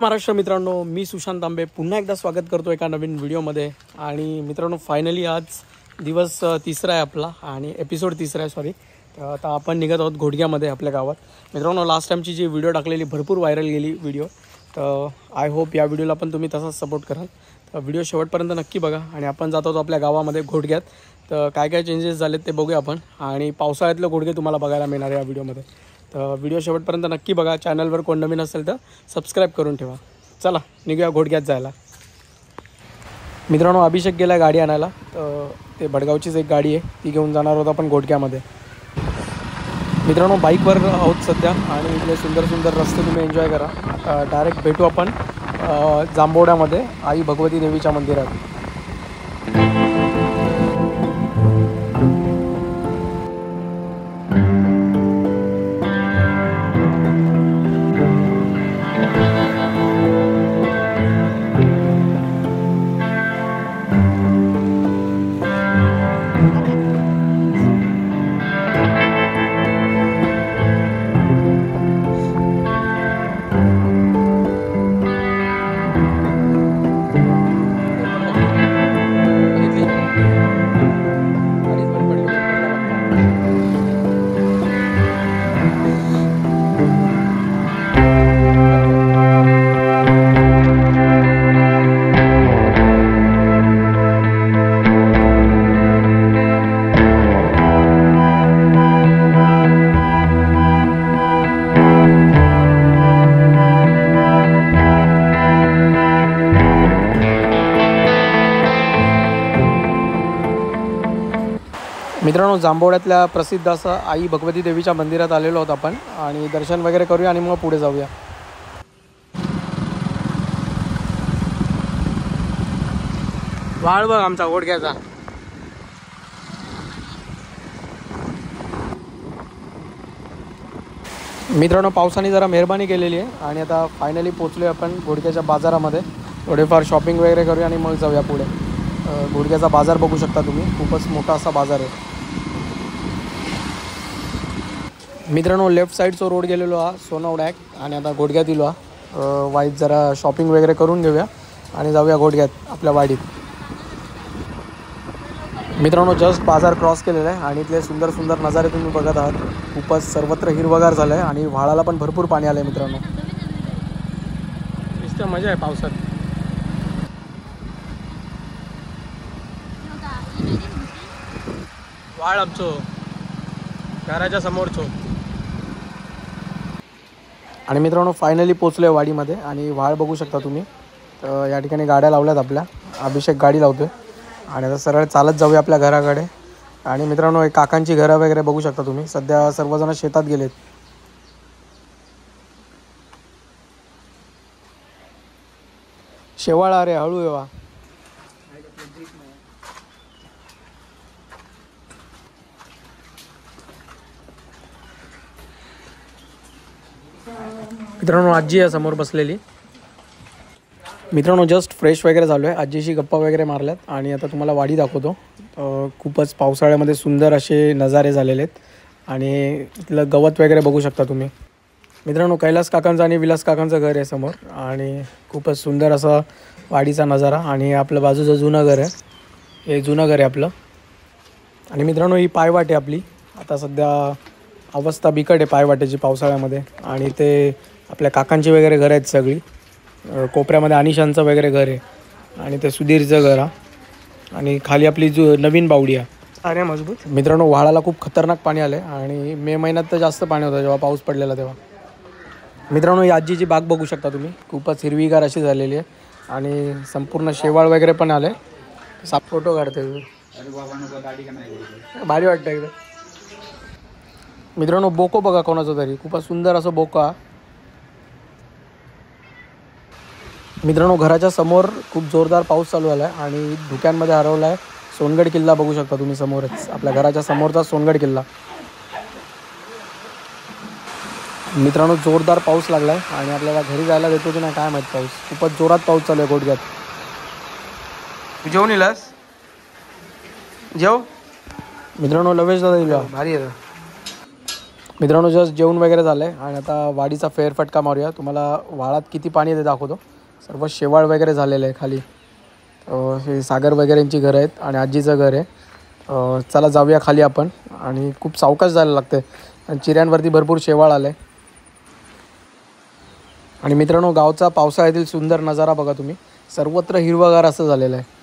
महाराष्ट्र मित्रांनो, मी सुशांत तांबे पुन्हा एकदा स्वागत करतो एका नवीन व्हिडिओमध्ये. आणि मित्रांनो, फायनली आज दिवस तिसरा आहे आपला आणि एपिसोड तिसरा आहे सॉरी. तर आता आपण निघत आहोत घोडग्यामध्ये आपल्या गावात. मित्रांनो, लास्ट टाईमची जी व्हिडिओ टाकलेली भरपूर व्हायरल गेली व्हिडिओ. तर आय होप या व्हिडिओला पण तुम्ही तसाच सपोर्ट कराल. तर व्हिडिओ शेवटपर्यंत नक्की बघा. आणि आपण जात आहोत आपल्या गावामध्ये घोडग्यात. तर काय काय चेंजेस झालेत ते बघूया आपण. आणि पावसाळ्यातले घोडगे तुम्हाला बघायला मिळणार आहे या व्हिडिओमध्ये. तर व्हिडिओ शेवटपर्यंत नक्की बघा. चॅनलवर कोण नवीन असेल तर सबस्क्राईब करून ठेवा. चला निघूया घोडग्यात जायला. मित्रांनो, अभिषेक गेला गाडी आणायला. तर ते भडगावचीच एक गाडी आहे, ती घेऊन जाणार होता आपण घोडक्यामध्ये. मित्रांनो, बाईकवर आहोत सध्या आणि इथले सुंदर सुंदर रस्ते तुम्ही एन्जॉय करा. डायरेक्ट भेटू आपण जांभोड्यामध्ये आई भगवती देवीच्या मंदिरात. मित्रांनो, जांभोड्यातल्या प्रसिद्ध असं आई भगवती देवीच्या मंदिरात आलेलो आहोत आपण. आणि दर्शन वगैरे करूया आणि मग पुढे जाऊया. वाळ बघ आमचा घोडक्याचा. मित्रांनो, पावसाने जरा मेहरबानी केलेली आहे आणि आता फायनली पोचलोय आपण घोडक्याच्या बाजारामध्ये. थोडेफार शॉपिंग वगैरे करूया आणि मग जाऊया पुढे. घोडक्याचा बाजार बघू शकता तुम्ही, खूपच मोठा असा बाजार आहे. मित्रांनो, लेफ्ट साईडचा रोड गेलेलो हा सोनवड्याक आणि आता घोडग्यात इलो हा. वाईट जरा शॉपिंग वगैरे करून घेऊया आणि जाऊया घोडग्यात आपल्या वाडीत. मित्रांनो, जस्ट बाजार क्रॉस केलेला आहे आणि इथले सुंदर सुंदर नजारे तुम्ही बघत आहात. खूपच सर्वत्र हिरवगार झालं आहे आणि व्हाळाला पण भरपूर पाणी आलं आहे. मित्रांनो, नुसतं मजा आहे पावसात. वाळ आमचो घराच्या समोरचो. आणि मित्रांनो, फायनली पोचलो आहे वाडीमध्ये आणि व्हाळ बघू शकता तुम्ही. तर या ठिकाणी गाड्या लावल्यात आपल्या. अभिषेक गाडी लावतोय आणि आता सरळ चालत जाऊया आपल्या घराकडे. आणि मित्रांनो, एक काकांची घरं वगैरे बघू शकता तुम्ही. सध्या सर्वजण शेतात गेलेत. शेवाळा रे, हळू येवा. मित्रांनो, आजी आहे समोर बसलेली. मित्रांनो, जस्ट फ्रेश वगैरे झालो आहे. आजीशी गप्पा वगैरे मारल्यात आणि आता तुम्हाला वाडी दाखवतो. खूपच पावसाळ्यामध्ये सुंदर असे नजारे झालेले आहेत आणि इथलं गवत वगैरे बघू शकता तुम्ही. मित्रांनो, कैलास काकांचं आणि विलास काकांचं घर आहे समोर आणि खूपच सुंदर असा वाडीचा नजारा. आणि आपलं बाजूचं जुनं घर आहे, हे जुनं घर आहे आपलं. आणि मित्रांनो, ही पायवाट आहे आपली. आता सध्या अवस्था बिकट आहे पायवाटेची पावसाळ्यामध्ये. आणि ते आपल्या काकांची वगैरे घरं आहेत सगळी. कोपऱ्यामध्ये अनिशांचं वगैरे घर आहे आणि ते सुधीरचं घर आहे. आणि खाली आपली जो नवीन बावडी आहे. अरे मजबूत. मित्रांनो, व्हाळाला खूप खतरनाक पाणी आलं आहे आणि मे महिन्यात तर जास्त पाणी होतं जेव्हा पाऊस पडलेला तेव्हा. मित्रांनो, ही आजीची बाग बघू शकता तुम्ही. खूपच हिरवीगार अशी झालेली आहे आणि संपूर्ण शेवाळ वगैरे पण आलं आहे. साप फोटो काढते भारी वाटतं एकदम. मित्रांनो, बोको बघा कोणाचं तरी, खूपच सुंदर असं बोका. मित्रांनो, घराच्या समोर खूप जोरदार पाऊस चालू झाला आहे आणि धुक्यांमध्ये हरवला आहे सोनगड किल्ला बघू शकता तुम्ही समोरच. आपल्या घराच्या समोरचा सोनगड किल्ला. मित्रांनो, जोरदार पाऊस लागला आहे आणि आपल्याला घरी जायला देतो की नाही काय माहीत. पाऊस खूपच जोरात पाऊस चालू आहे घोडग्यात. जेवून येलास? जेव. मित्रांनो, लवेश दादा दिला भारी आहे. मित्रांनो जस्ट जेवण वगैरे झालं आहे आणि आता वाडीचा फेरफटका मारूया. तुम्हाला वाळात किती पाणी आहे ते दाखवतो. सर्व शेवाळ वगैरे झालेलं आहे खाली. हे सागर वगैरेंची घरं आहेत आणि आजीचं घर आहे. चला जाऊया खाली आपण. आणि खूप सावकाश जायला लागतं आणि चिऱ्यांवरती भरपूर शेवाळ आलं आहे. आणि मित्रांनो गावचा पावसाळ्यातील सुंदर नजारा बघा तुम्ही. सर्वत्र हिरवगार असं झालेलं आहे.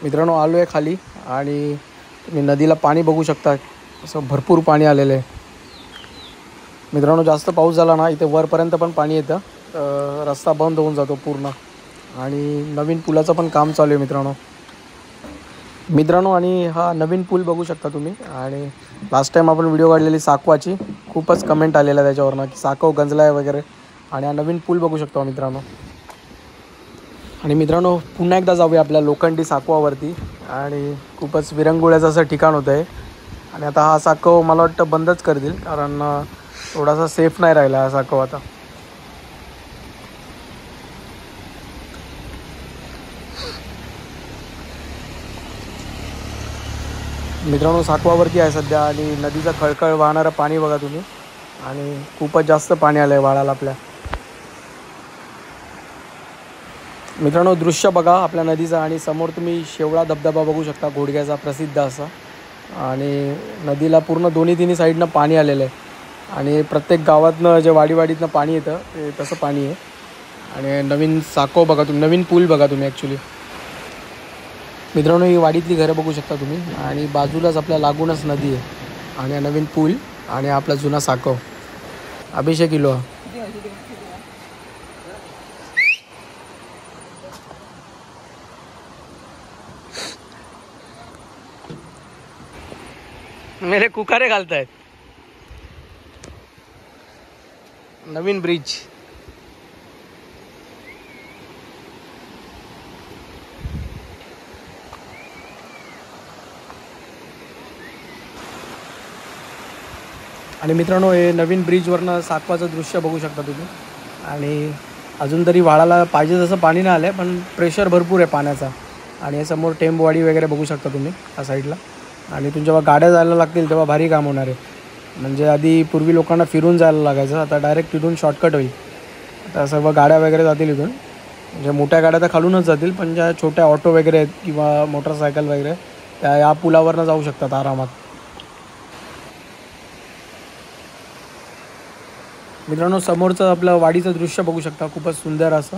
मित्रांनो आलो आहे खाली आणि तुम्ही नदीला पाणी बघू शकता. असं भरपूर पाणी आलेलं आहे. मित्रांनो जास्त पाऊस झाला ना इथे वरपर्यंत पण पाणी येतं. रस्ता बंद होऊन जातो पूर्ण. आणि नवीन पुलाचं पण काम चालू आहे मित्रांनो आणि हा नवीन पूल बघू शकता तुम्ही. आणि लास्ट टाईम आपण व्हिडिओ काढलेली साकवाची खूपच कमेंट आलेला त्याच्यावरनं की साकव गंजला आहे वगैरे. आणि हा नवीन पूल बघू शकतो मित्रांनो. आणि मित्रांनो पुन्हा एकदा जाऊया आपल्या लोखंडी साकवावरती. आणि खूपच विरंगुळ्याचं असं ठिकाण होतं आहे. आणि आता हा साकव मला वाटतं बंदच करतील कारण थोडासा सेफ नाही राहिला हा साकव आता. मित्रांनो साकवावरती आहे सध्या आणि नदीचं खळखळ वाहणारं पाणी बघा तुम्ही. आणि खूपच जास्त पाणी आलं आहे वाळाला आपल्या. मित्रांनो दृश्य बघा आपल्या नदीचं. आणि समोर तुम्ही शेवळा धबधबा बघू शकता घोडग्याचा प्रसिद्ध असा. आणि नदीला पूर्ण दोन्ही तिन्ही साईडनं पाणी आलेलं आहे. आणि प्रत्येक गावातनं जे वाडीवाडीतनं पाणी येतं ते तसं पाणी आहे. आणि नवीन साकव बघा तुम्ही. नवीन पूल बघा तुम्ही ॲक्च्युली. मित्रांनो ही वाडीतली घरं बघू शकता तुम्ही. आणि बाजूलाच आपल्या लागूनच नदी आहे. आणि नवीन पूल आणि आपला जुना साकव. अभिषेक किलो मेरे कुकारे घालतायत. नवीन ब्रिज. आणि मित्रांनो हे नवीन ब्रिजवरनं साकवाचं दृश्य बघू शकता तुम्ही. आणि अजून तरी वाळाला पाहिजे तसं पाणी नाही आलं आहे पण प्रेशर भरपूर आहे पाण्याचा. आणि हे समोर टेंबवाडी वगैरे बघू शकता तुम्ही या साईडला. आणि तुमच्या जेव्हा गाड्या जायला लागतील तेव्हा भारी काम होणार आहे. म्हणजे आधी पूर्वी लोकांना फिरून जायला लागायचं. आता डायरेक्ट तिथून शॉर्टकट होईल. आता सर्व गाड्या वगैरे जातील इथून. म्हणजे मोठ्या गाड्या तर खालूनच जातील पण ज्या छोट्या ऑटो वगैरे आहेत किंवा मोटरसायकल वगैरे त्या या पुलावरनं जाऊ शकतात आरामात. मित्रांनो समोरचं आपलं वाडीचं दृश्य बघू शकता खूपच सुंदर असं.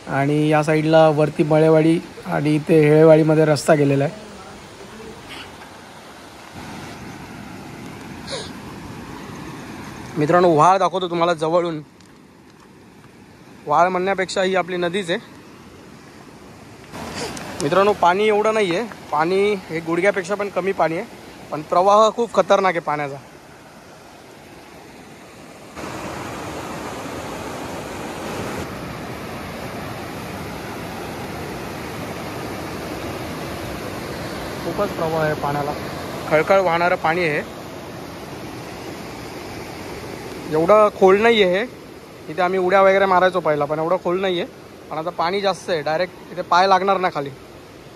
आणि या साईडला वरती मळेवाडी आणि इथे हेळेवाडीमध्ये रस्ता गेलेला आहे. मित्रांनो व्हाळ दाखवतो तुम्हाला जवळून. व्हाळ म्हणण्यापेक्षा ही आपली नदीच आहे. मित्रांनो पाणी एवढं नाही आहे. पाणी हे गुडघ्यापेक्षा पण कमी पाणी आहे. पण प्रवाह खूप खतरनाक आहे पाण्याचा. खूपच प्रवाह आहे पाण्याला. खळखळ वाहणारं पाणी आहे. एवढं खोल नाही आहे हे. इथे आम्ही उड्या वगैरे मारायचो पहिला पण एवढं खोल नाही आहे. पण आता पाणी जास्त आहे. डायरेक्ट इथे पाय लागणार नाही खाली.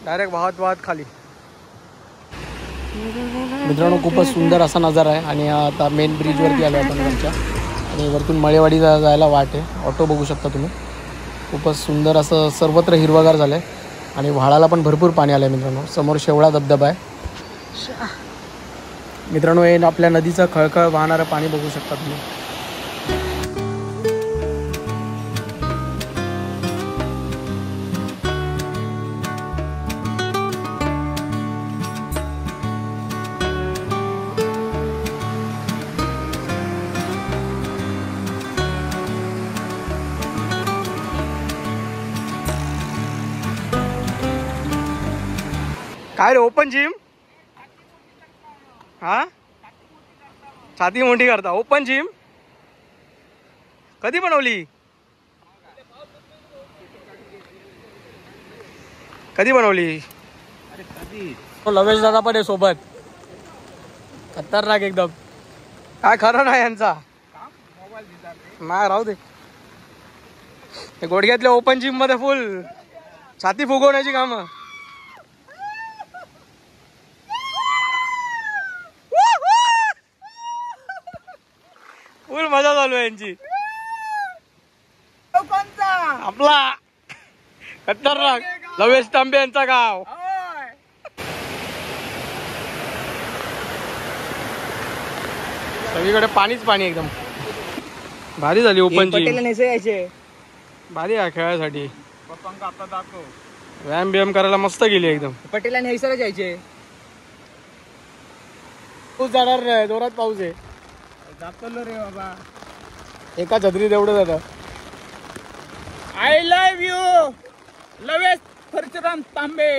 डायरेक्ट वाहत वाहत खाली. मित्रांनो खूपच सुंदर असा नजारा आहे. आणि आता मेन ब्रिजवरती आलो आपण वरच्या. आणि वरतून मळेवाडी जायला वाट आहे. ऑटो बघू शकता तुम्ही. खूपच सुंदर असं सर्वत्र हिरवागार झालं आहे. आणि व्हाळाला पण भरपूर पाणी आलं आहे मित्रांनो. समोर शेवळा धबधबा आहे. मित्रांनो हे आपल्या नदीचं खळखळ वाहणारं पाणी बघू शकता तुम्ही. काय रे ओपन जिम. हा छाती मोठी करता. ओपन जिम कधी बनवली. कधी बनवली. लवेश दादा पण आहे सोबत. खतरनाक एकदम. काय खरं नाही यांचा. नाही राहू दे. गोडग्यातल्या ओपन जिम मध्ये फुल छाती फुगवण्याची कामं. फुल मजा चालू आहे यांची. आपला खतरनाक लवेश तांबे यांचा गाव. सगळीकडे पाणीच पाणी एकदम. भारी झाली ओपनची. भारी आहे खेळायसाठी. व्यायाम बियाम करायला मस्त गेली एकदम. पटेला न्यायला जायचे. पाऊस जाणार नाही, जोरात पाऊस आहे. जातो रे बाबा. एका छत्रीत एवढं जातं. आय लव्ह यू लवेश परशुराम तांबे.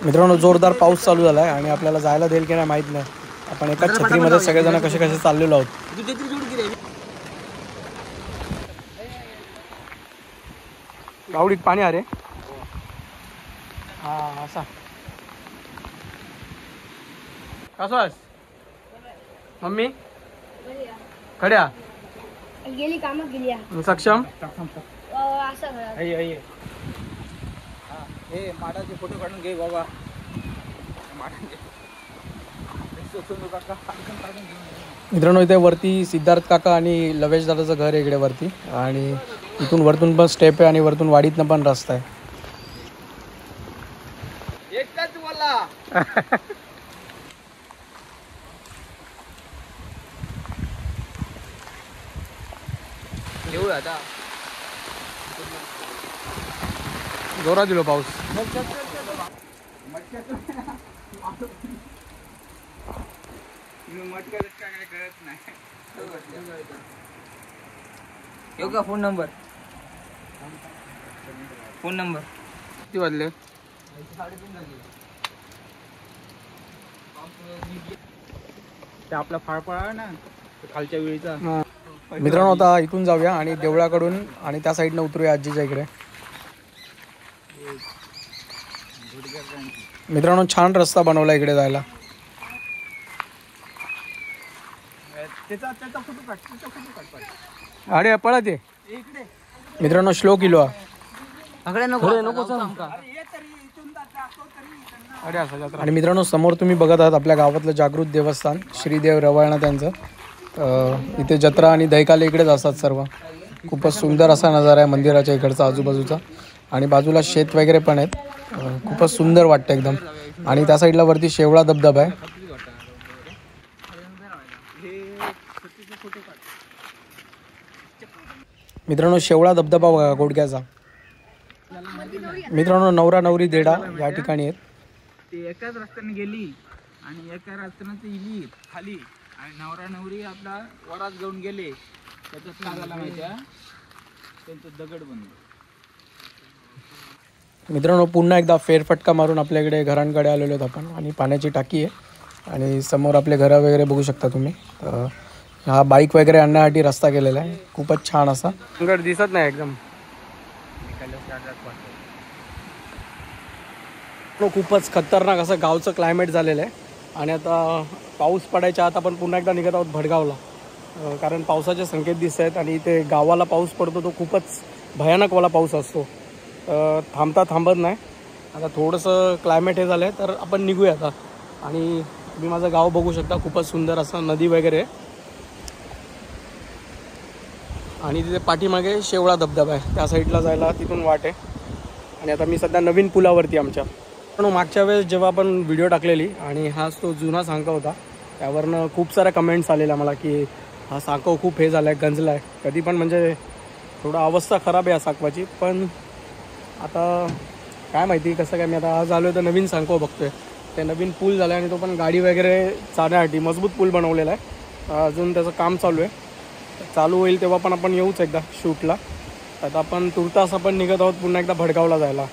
मित्रांनो जोरदार पाऊस चालू झालाय आणि आपल्याला जायला देईल की नाही माहित नाही. आपण एकाच छत्रीमध्ये सगळेजण कसे कसे चाललेलो आहोत. गावडीत पाणी अरे. हा असा कसास मम्मी खड्या गेली कामात गेली. सक्षम हे माडाचे फोटो काढून घे बाबा. मित्रांनो इथे वरती सिद्धार्थ काका आणि लवेश दादाचं घर आहे इकडे वरती. आणि इथून वरतून पण स्टेप आहे आणि वरतून वाडीतनं पण रस्ता आहे. एकच बोला. येऊ आता जोरात दिलो पाऊस. येऊ का फोन नंबर. फोन नंबर किती वाजले. ते आपला फाळफळा ना खालच्या वेळीचा. मित्रांनो आता इथून जाऊया आणि देवळाकडून आणि त्या साईडनं उतरूया आजीच्या इकडे. मित्रांनो छान रस्ता बनवला इकडे जायला. त्याचा फोटो काढ. अरे पळा ते. मित्रांनो श्लो किलो आणि मित्रांनो समोर तुम्ही बघत आहात आपल्या गावातलं जागृत देवस्थान श्रीदेव रवाळणा त्यांचं. इथे जत्रा आणि दैकाले इकडेच असतात सर्व. खूपच सुंदर असा नजारा आहे मंदिराच्या इकडचा आजूबाजूचा. आणि बाजूला शेत वगैरे पण आहेत. खूपच सुंदर वाटतं एकदम. आणि त्या साईडला वरती शेवळा धबधबा आहे. मित्रांनो शेवळा धबधबा बघा गोडक्याचा. मित्रांनो नवरा नवरी देडा या ठिकाणी आहेत. ते एकाच रस्त्याने गेली आणि एका रस्त्याने ती इली खाली आणि नवरा नवरी आपला वरात घेऊन गेले. त्याच्यात काय झाला माहिती आहे त्यांचं दगड बनलं. मित्रांनो पुन्हा एकदा फेरफटका मारून आपल्याकडे घरांकडे आलेलो आहेत आपण. आणि पाण्याची टाकी आहे आणि समोर आपले घरं वगैरे बघू शकता तुम्ही. हा बाईक वगैरे आणण्यासाठी रस्ता केलेला आहे. खूपच छान असा. घर दिसत नाही एकदम. खूपच खतरनाक असं गावचं क्लायमेट झालेलं आहे. आणि आता पाऊस पडायच्या आत आपण पुन्हा एकदा निघत आहोत भडगावला. कारण पावसाचे संकेत दिसत आहेत आणि इथे गावाला पाऊस पडतो तो खूपच भयानकवाला पाऊस असतो. थांबता थांबत नाही. आता थोडंसं क्लायमेट हे झालं आहे तर आपण निघूया आता. आणि तुम्ही माझं गाव बघू शकता. खूपच सुंदर असं नदी वगैरे. आणि तिथे पाठीमागे शेवळा धबधबा आहे. त्या साईडला जायला तिथून वाट आहे. आणि आता मी सध्या नवीन पुलावरती आमच्या. पण मागच्या वेळेस जेव्हा आपण व्हिडिओ टाकलेली आणि हाच तो जुना सांकव होता त्यावरनं खूप साऱ्या कमेंट्स आलेल्या मला की हा सांकव खूप हे झाला आहे गंजला आहे. कधी पण म्हणजे थोडं अवस्था खराब आहे या सांकवाची. पण आता काय माहिती कसं काय. मी आता आज आलो तर नवीन सांकव बघतो आहे. ते नवीन पूल झाला आहे आणि तो पण गाडी वगैरे चालण्यासाठी मजबूत पूल बनवलेला आहे. अजून त्याचं काम चालू आहे. चालू होईल तेव्हा पण आपण येऊच एकदा शूटला. आता आपण तुर्तास आपण निघत आहोत पुन्हा एकदा भडगावला जायला.